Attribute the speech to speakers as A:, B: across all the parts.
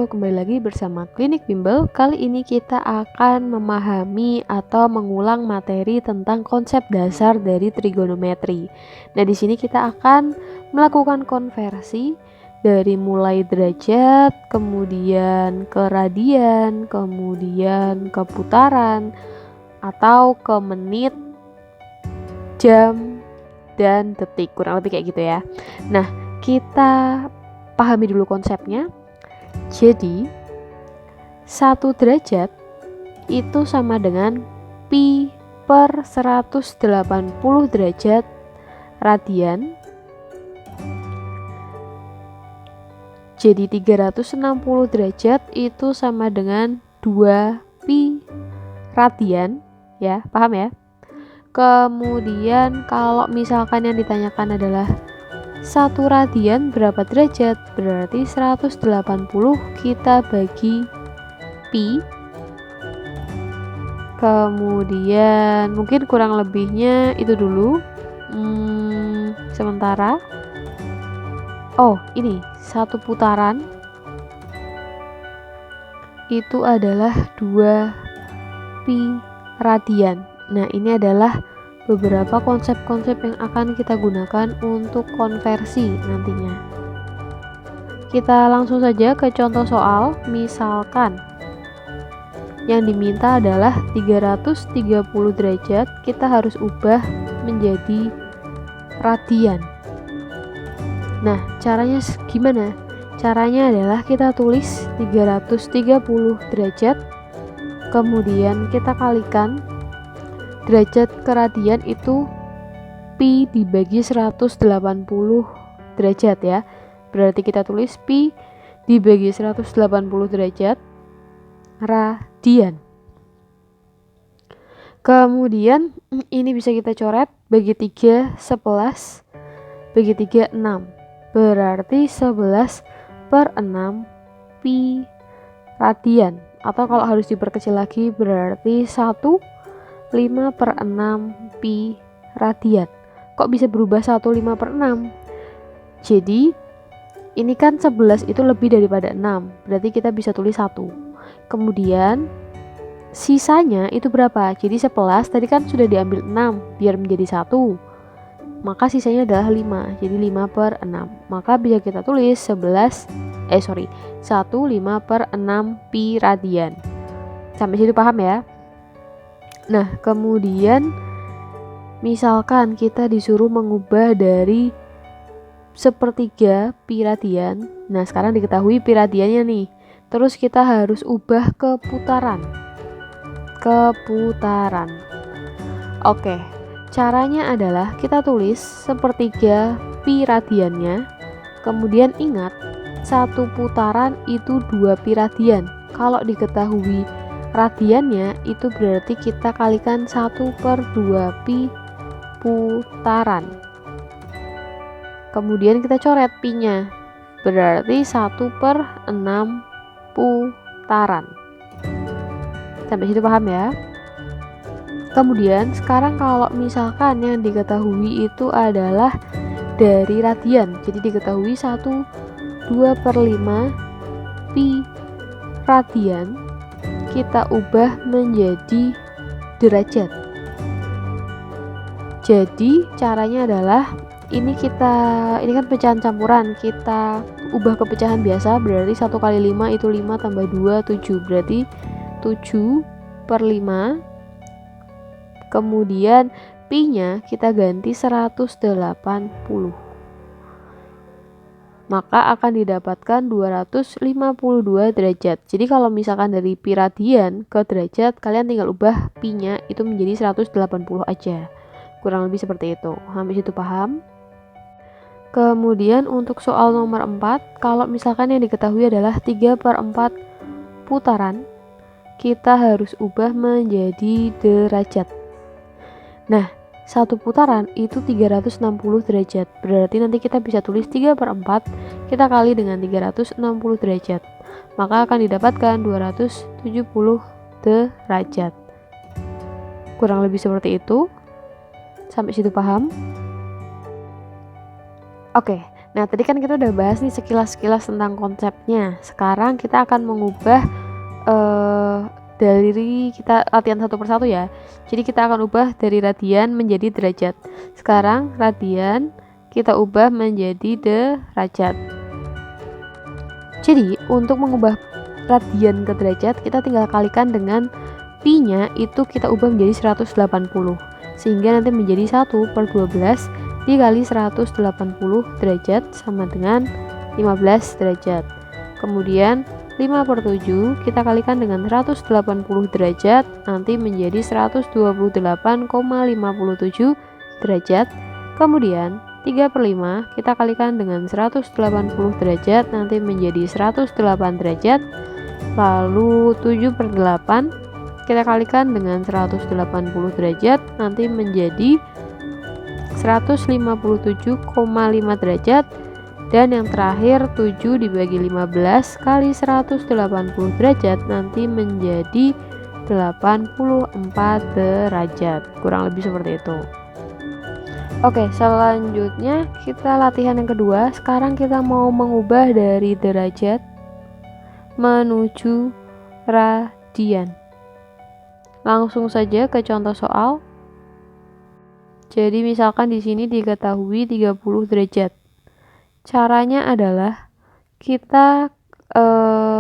A: kembali lagi bersama Klinik Bimbel. Kali ini kita akan memahami atau mengulang materi tentang konsep dasar dari trigonometri. Nah, di sini kita akan melakukan konversi dari mulai derajat, kemudian ke radian, kemudian ke putaran, atau ke menit, jam, dan detik, kurang lebih kayak gitu ya. Nah, kita pahami dulu konsepnya. Jadi 1 derajat itu sama dengan pi per 180 derajat radian. Jadi 360 derajat itu sama dengan 2 pi radian, ya, paham ya? Kemudian kalau misalkan yang ditanyakan adalah 1 radian berapa derajat, berarti 180 kita bagi pi. Kemudian mungkin kurang lebihnya itu dulu. Sementara ini 1 putaran itu adalah 2 pi radian. Nah, ini adalah beberapa konsep-konsep yang akan kita gunakan untuk konversi nantinya. Kita langsung saja ke contoh soal. Misalkan yang diminta adalah 330 derajat, kita harus ubah menjadi radian. Nah, caranya gimana? Caranya adalah kita tulis 330 derajat, kemudian kita kalikan derajat ke radian itu pi dibagi 180 derajat ya. Berarti kita tulis pi dibagi 180 derajat radian. Kemudian ini bisa kita coret bagi 3 11, bagi 3 6. Berarti 11 per 6 pi radian. Atau kalau harus diperkecil lagi berarti 1/5 per 6 pi radian. Kok bisa berubah 1/5 per 6? Jadi ini kan 11 itu lebih daripada 6, berarti kita bisa tulis 1. Kemudian sisanya itu berapa? Jadi 11 tadi kan sudah diambil 6 biar menjadi 1, maka sisanya adalah 5, jadi 5 per 6. Maka bisa kita tulis 1/5 per 6 pi radian. Sampai situ paham ya? Nah, kemudian misalkan kita disuruh mengubah dari 1/3 pi radian. Nah, sekarang diketahui pi radiannya nih. Terus kita harus ubah ke putaran. Oke, caranya adalah kita tulis 1/3 pi radiannya. Kemudian ingat, 1 putaran itu 2 pi radian. Kalau diketahui radiannya itu berarti kita kalikan 1/2 pi putaran. Kemudian kita coret pi-nya, berarti 1/6 putaran. Sampai situ paham ya? Kemudian sekarang kalau misalkan yang diketahui itu adalah dari radian, jadi diketahui 1/2/5 pi radian, kita ubah menjadi derajat. Jadi caranya adalah ini kan pecahan campuran, kita ubah ke pecahan biasa, berarti 1 kali 5 itu 5 tambah 2 7, berarti 7/5. Kemudian pi-nya kita ganti 180, maka akan didapatkan 252 derajat. Jadi kalau misalkan dari pi radian ke derajat, kalian tinggal ubah pi-nya itu menjadi 180 aja. Kurang lebih seperti itu. Sampai situ paham? Kemudian untuk soal nomor 4, kalau misalkan yang diketahui adalah 3/4 putaran, kita harus ubah menjadi derajat. Nah, 1 putaran itu 360 derajat. Berarti nanti kita bisa tulis 3/4 kita kali dengan 360 derajat. Maka akan didapatkan 270 derajat. Kurang lebih seperti itu. Sampai situ paham? Oke, Nah, tadi kan kita udah bahas nih sekilas-sekilas tentang konsepnya. Sekarang kita akan mengubah dari kita latihan satu persatu ya. Jadi kita akan ubah dari radian menjadi derajat. Sekarang radian kita ubah menjadi derajat. Jadi untuk mengubah radian ke derajat, kita tinggal kalikan dengan pi-nya itu kita ubah menjadi 180. Sehingga nanti menjadi 1/12 dikali 180 derajat sama dengan 15 derajat. Kemudian 5/7 kita kalikan dengan 180 derajat, nanti menjadi 128,57 derajat. Kemudian 3/5 kita kalikan dengan 180 derajat, nanti menjadi 108 derajat. Lalu 7/8 kita kalikan dengan 180 derajat, nanti menjadi 157,5 derajat. Dan yang terakhir 7 dibagi 15 kali 180 derajat nanti menjadi 84 derajat. Kurang lebih seperti itu. Oke, selanjutnya kita latihan yang kedua. Sekarang kita mau mengubah dari derajat menuju radian. Langsung saja ke contoh soal. Jadi misalkan di sini diketahui 30 derajat. Caranya adalah kita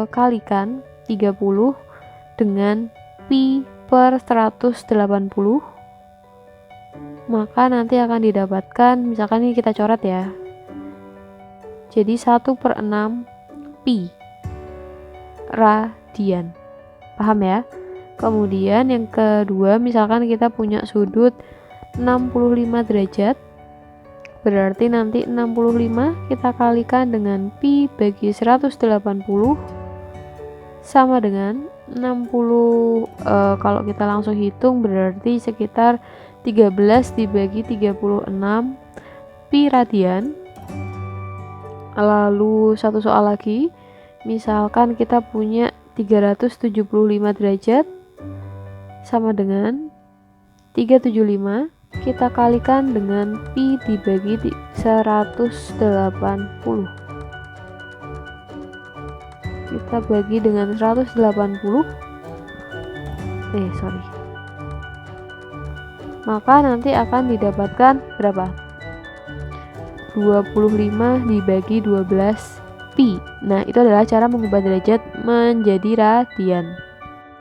A: kalikan 30 dengan pi per 180, maka nanti akan didapatkan, misalkan ini kita coret ya, jadi 1/6 pi radian. Paham ya? Kemudian yang kedua, misalkan kita punya sudut 65 derajat, berarti nanti 65 kita kalikan dengan pi bagi 180 sama dengan 60, kalau kita langsung hitung berarti sekitar 13 dibagi 36 pi radian. Lalu satu soal lagi, misalkan kita punya 375 derajat sama dengan 375 kita kalikan dengan pi dibagi 180. Kita bagi dengan 180. Maka nanti akan didapatkan berapa? 25 dibagi 12 pi. Nah, itu adalah cara mengubah derajat menjadi radian.